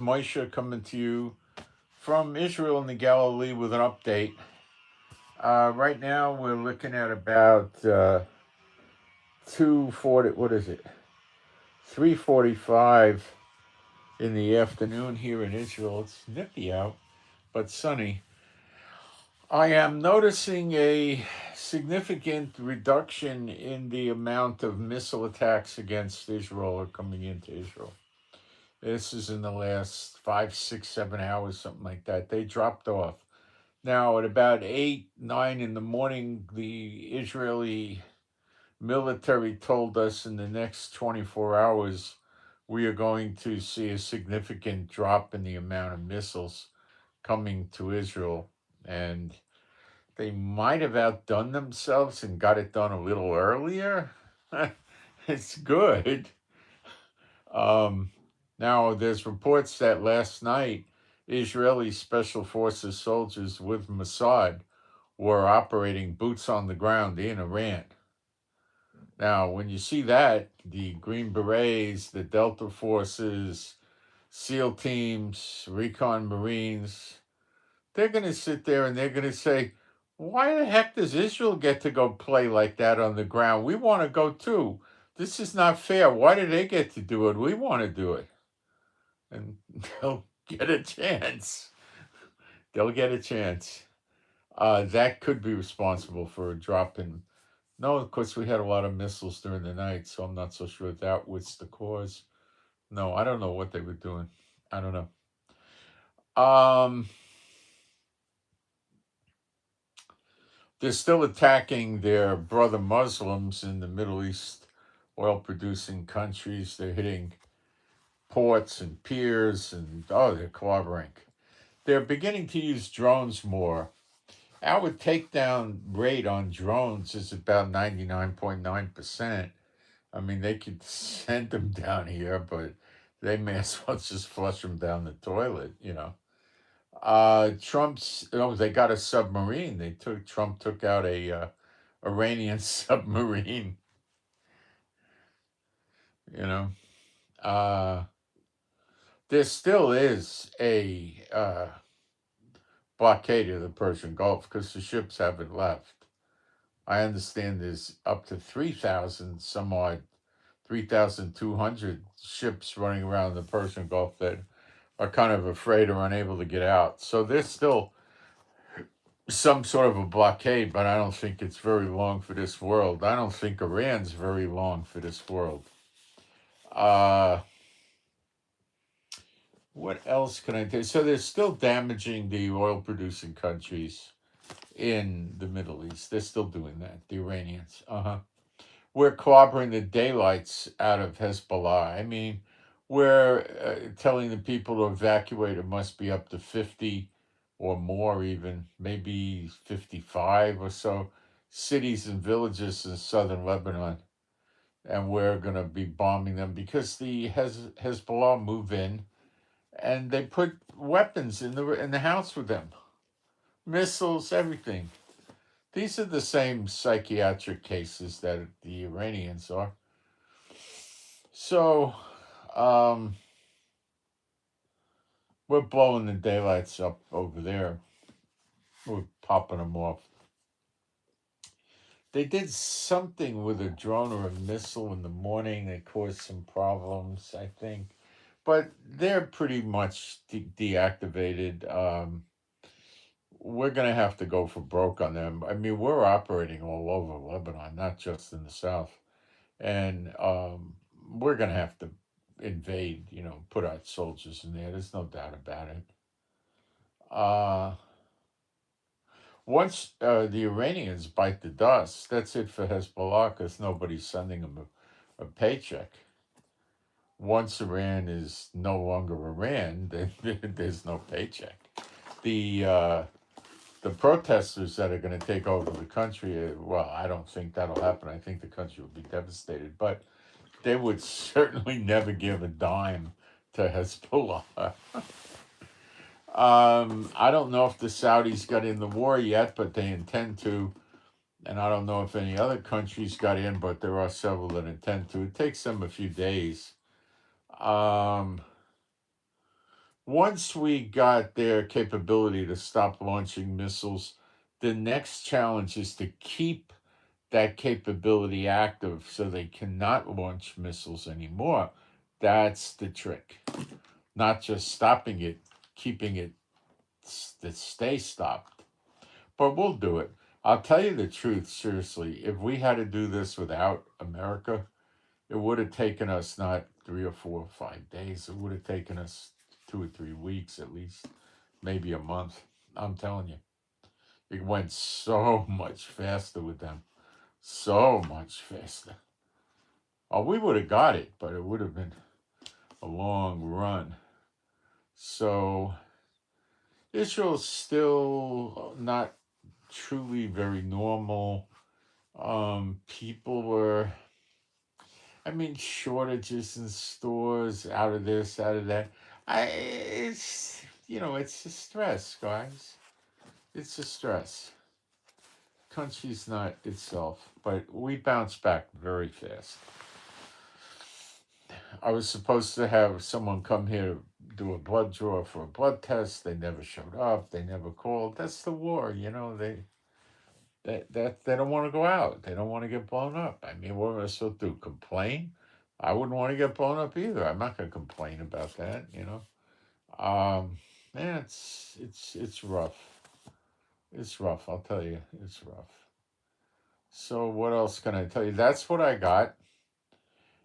Moshe coming to you from Israel and the Galilee with an update. Right now we're looking at about 2:40. What is it? 3:45 in the afternoon here in Israel. It's nippy out, but sunny. I am noticing a significant reduction in the amount of missile attacks against Israel or coming into Israel. This is in the last 5, 6, 7 hours, something like that. They dropped off. Now, at about 8, 9 in the morning, the Israeli military told us in the next 24 hours we are going to see a significant drop in the amount of missiles coming to Israel. And they might have outdone themselves and got it done a little earlier. It's good. Um, Now, there's reports that last night Israeli special forces soldiers with Mossad were operating boots on the ground in Iran. Now, when you see that, the Green Berets, the Delta Forces, SEAL teams, Recon Marines, they're going to sit there and they're going to say, why the heck does Israel get to go play like that on the ground? We want to go too. This is not fair. Why do they get to do it? We want to do it. And they'll get a chance. They'll get a chance. That could be responsible for a drop in. No, of course, we had a lot of missiles during the night, so I'm not so sure that was the cause. No, I don't know what they were doing. I don't know. They're still attacking their brother Muslims in the Middle East, oil producing countries. They're hitting ports and piers, and they're clobbering. They're beginning to use drones more. Our takedown rate on drones is about 99.9%. I mean, they could send them down here, but they may as well just flush them down the toilet. Trump's, they got a submarine. Trump took out a Iranian submarine, you know. Uh, there still is a blockade of the Persian Gulf because the ships haven't left. I understand there's up to 3,000 some odd 3,200 ships running around the Persian Gulf that are kind of afraid or unable to get out. So there's still some sort of a blockade, but I don't think it's very long for this world. I don't think Iran's very long for this world. Uh, what else can I tell you? So they're still damaging the oil producing countries in the Middle East. They're still doing that, the Iranians. We're clobbering the daylights out of Hezbollah. I mean, we're telling the people to evacuate. It must be up to 50 or more, even maybe 55 or so cities and villages in southern Lebanon. And we're going to be bombing them because the Hezbollah move in and they put weapons in the house with them, missiles, everything. These are the same psychiatric cases that the Iranians are. So, um, we're blowing the daylights up over there. We're popping them off. They did something with a drone or a missile in the morning that caused some problems, I think. But they're pretty much deactivated. We're going to have to go for broke on them. I mean, we're operating all over Lebanon, not just in the south. And we're going to have to invade, put our soldiers in there. There's no doubt about it. Uh, Once the Iranians bite the dust, that's it for Hezbollah because nobody's sending them a paycheck. Once Iran is no longer Iran, then there's no paycheck. The uh, the protesters that are going to take over the country, well, I don't think that'll happen. I think the country will be devastated, but they would certainly never give a dime to Hezbollah. I don't know if the Saudis got in the war yet, but they intend to. And I don't know if any other countries got in, but there are several that intend to. It takes them a few days. Um, Once we got their capability to stop launching missiles, the next challenge is to keep that capability active so they cannot launch missiles anymore. That's the trick. Not just stopping it, keeping it to stay stopped. But we'll do it. I'll tell you the truth, seriously. If we had to do this without America, it would have taken us not 3 or 4 or 5 days. It would have taken us 2 or 3 weeks at least, maybe a month. I'm telling you. It went so much faster with them. So much faster. Oh, we would have got it, but it would have been a long run. So Israel's still not truly very normal. People were, I mean, shortages in stores, out of this, out of that. It's a stress, guys. It's a stress. Country's not itself, but we bounce back very fast. I was supposed to have someone come here to do a blood draw for a blood test. They never showed up. They never called. That's the war, they don't want to go out. They don't want to get blown up. I mean, what am I supposed to do? Complain? I wouldn't want to get blown up either. I'm not going to complain about that. Man, it's rough. It's rough. I'll tell you, it's rough. So what else can I tell you? That's what I got,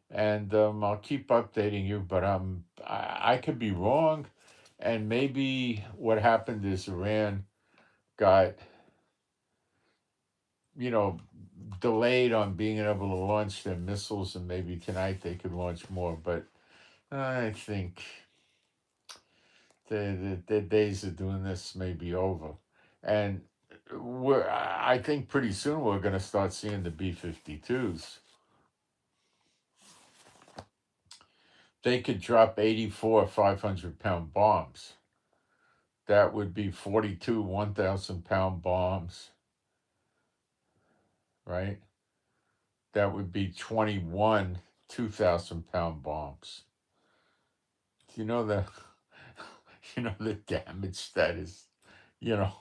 and I'll keep updating you. But I could be wrong, and maybe what happened is Iran got you know delayed on being able to launch their missiles, and maybe tonight they could launch more. But I think the days of doing this may be over, and I think pretty soon we're going to start seeing the B-52s. They could drop 84 500-pound bombs. That would be 42 1,000-pound bombs, right? That would be 21 2,000-pound bombs. You know the the damage that is. You know,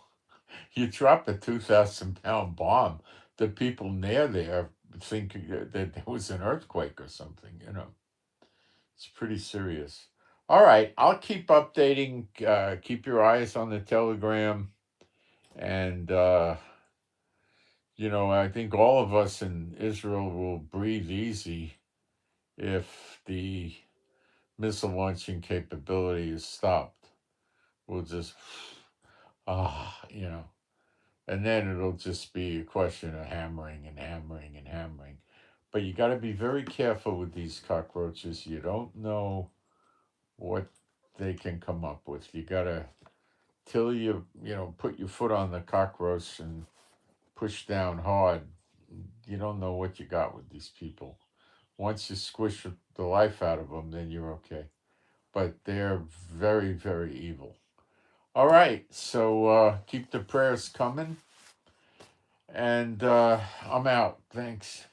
you drop a 2,000-pound bomb, the people near there think that there was an earthquake or something. It's pretty serious. All right, I'll keep updating. Keep your eyes on the Telegram, and I think all of us in Israel will breathe easy if the missile launching capability is stopped. We'll just and then it'll just be a question of hammering and hammering and hammering. But you got to be very careful with these cockroaches. You don't know what they can come up with. You got to, till put your foot on the cockroach and push down hard. You don't know what you got with these people. Once you squish the life out of them, then you're okay. But they're very, very evil. All right, so keep the prayers coming. And I'm out. Thanks.